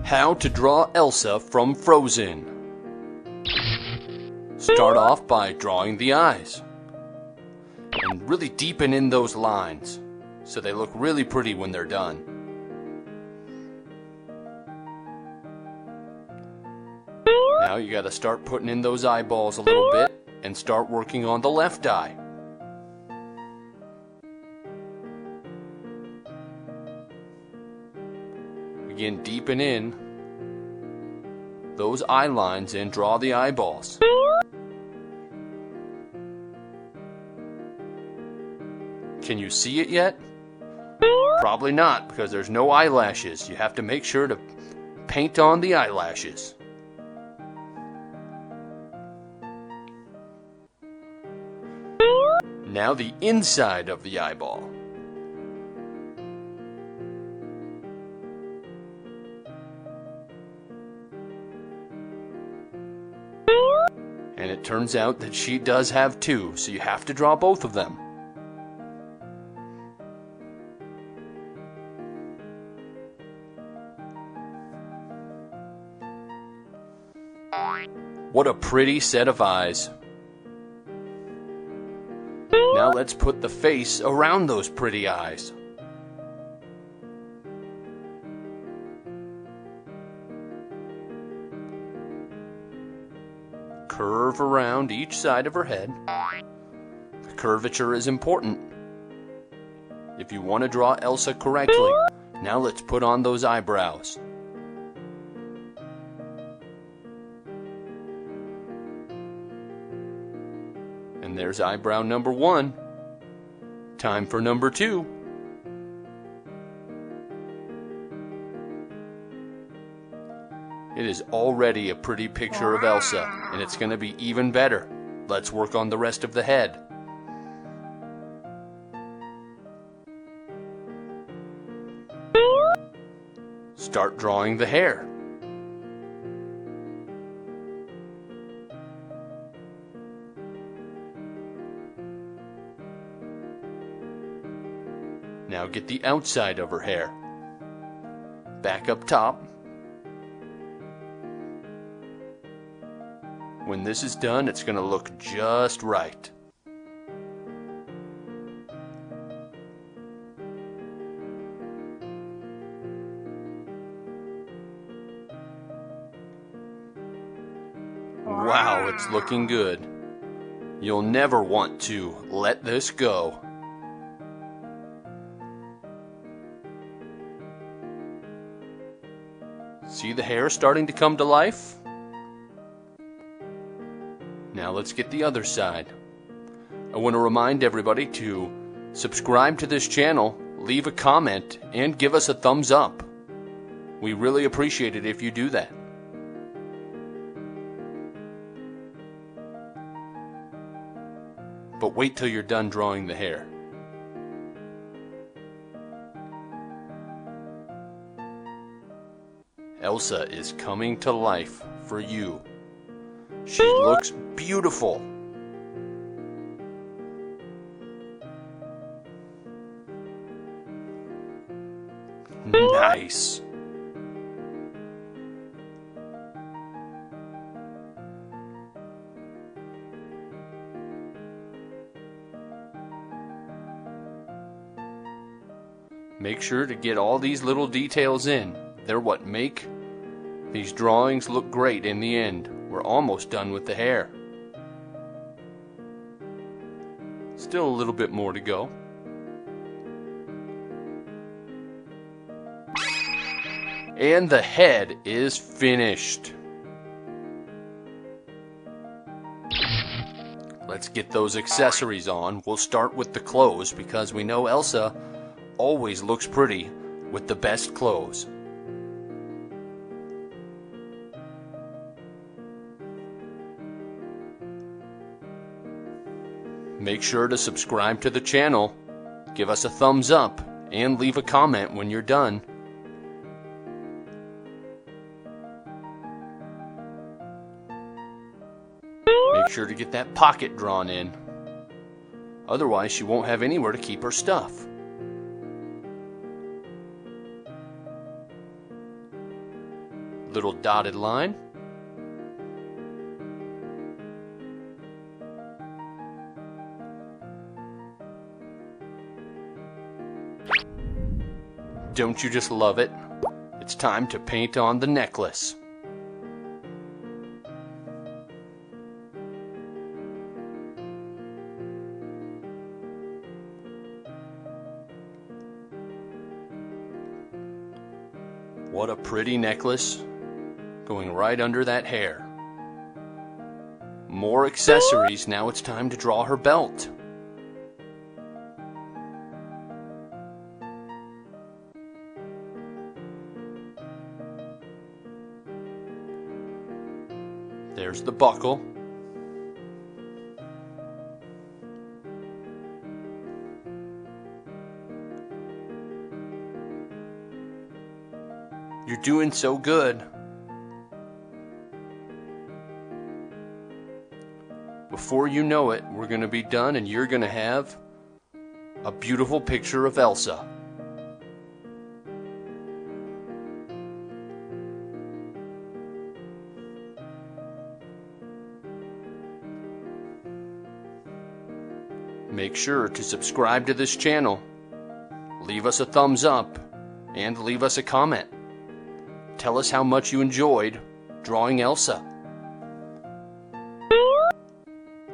How to draw Elsa from Frozen. Start off by drawing the eyes. And really deepen in those lines so they look really pretty when they're done. Now you gotta start putting in those eyeballs a little bit and start working on the left eye. Again, deepen in those eye lines and draw the eyeballs. Can you see it yet? Probably not, because there's no eyelashes. You have to make sure to paint on the eyelashes. Now the inside of the eyeball. And it turns out that she does have two, so you have to draw both of them. What a pretty set of eyes. Now let's put the face around those pretty eyes. Curve around each side of her head. The curvature is important if you want to draw Elsa correctly. Now let's put on those eyebrows. And there's eyebrow number 1. Time for number 2. It is already a pretty picture of Elsa, and it's going to be even better. Let's work on the rest of the head. Start drawing the hair. Now get the outside of her hair. Back up top. When this is done, it's going to look just right. Wow, it's looking good. You'll never want to let this go. See the hair starting to come to life? Now let's get the other side. I want to remind everybody to subscribe to this channel, leave a comment, and give us a thumbs up. We really appreciate it if you do that. But wait till you're done drawing the hair. Elsa is coming to life for you. She looks beautiful. Nice. Make sure to get all these little details in. They're what make these drawings look great in the end. We're almost done with the hair. Still a little bit more to go. And the head is finished. Let's get those accessories on. We'll start with the clothes because we know Elsa always looks pretty with the best clothes. Make sure to subscribe to the channel, give us a thumbs up, and leave a comment when you're done. Make sure to get that pocket drawn in. Otherwise, she won't have anywhere to keep her stuff. little dotted line. Don't you just love it? It's time to paint on the necklace. What a pretty necklace, going right under that hair. More accessories. Now it's time to draw her belt. There's the buckle. You're doing so good. Before you know it, we're going to be done and you're going to have a beautiful picture of Elsa. Make sure to subscribe to this channel, leave us a thumbs up, and leave us a comment. Tell us how much you enjoyed drawing Elsa.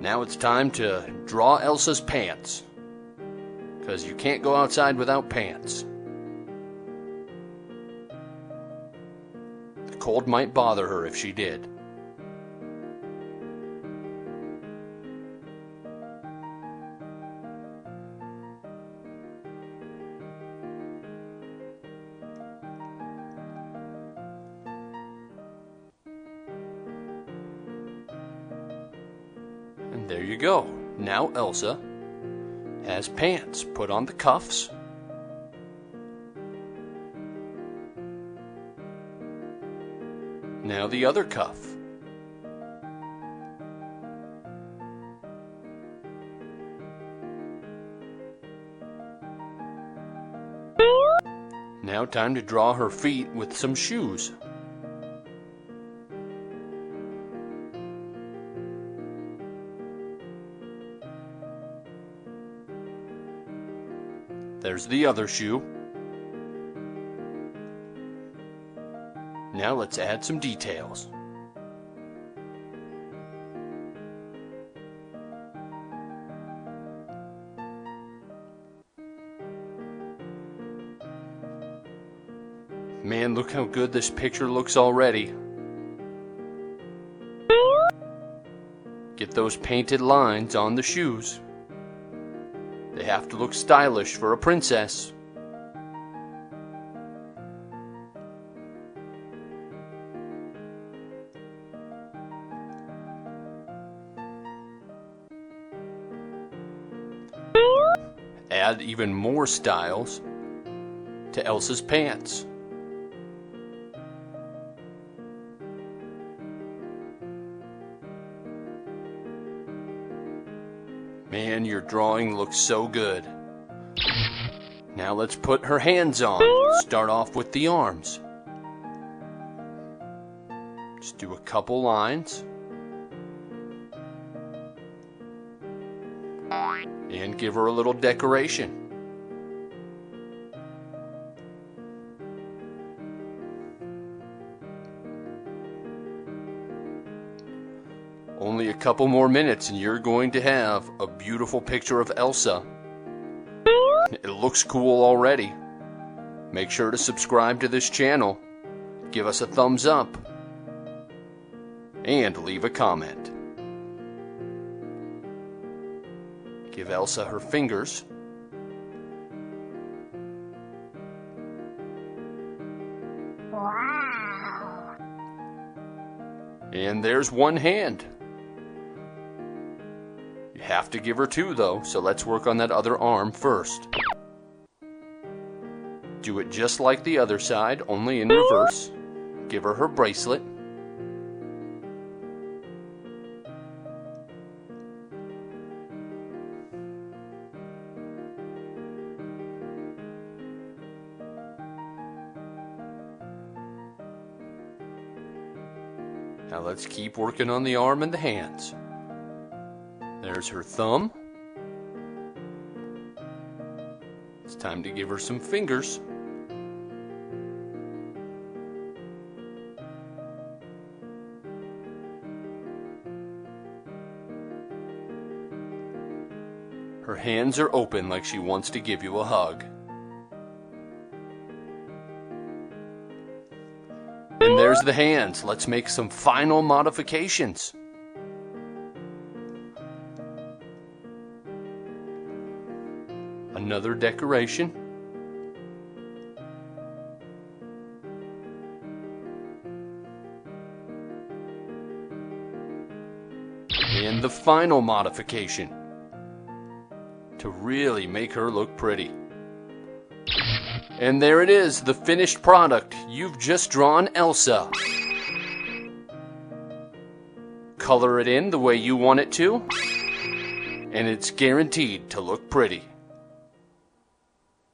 Now it's time to draw Elsa's pants, because you can't go outside without pants. The cold might bother her if she did. And there you go. Now Elsa has pants. Put on the cuffs. Now the other cuff. Now time to draw her feet with some shoes. There's the other shoe. Now let's add some details. Man, look how good this picture looks already. Get those painted lines on the shoes. They have to look stylish for a princess. Add even more styles to Elsa's pants. Man, your drawing looks so good. Now let's put her hands on. Start off with the arms. Just do a couple lines. And give her a little decoration. Only a couple more minutes and you're going to have a beautiful picture of Elsa. It looks cool already. Make sure to subscribe to this channel, give us a thumbs up, and leave a comment. Give Elsa her fingers. Wow. And there's one hand. You have to give her two though, so let's work on that other arm first. Do it just like the other side, only in reverse. Give her her bracelet. Now let's keep working on the arm and the hands. There's her thumb. It's time to give her some fingers. Her hands are open like she wants to give you a hug. And there's the hands. Let's make some final modifications. Another decoration. And the final modification to really make her look pretty. And there it is, the finished product. You've just drawn Elsa. Color it in the way you want it to, and it's guaranteed to look pretty.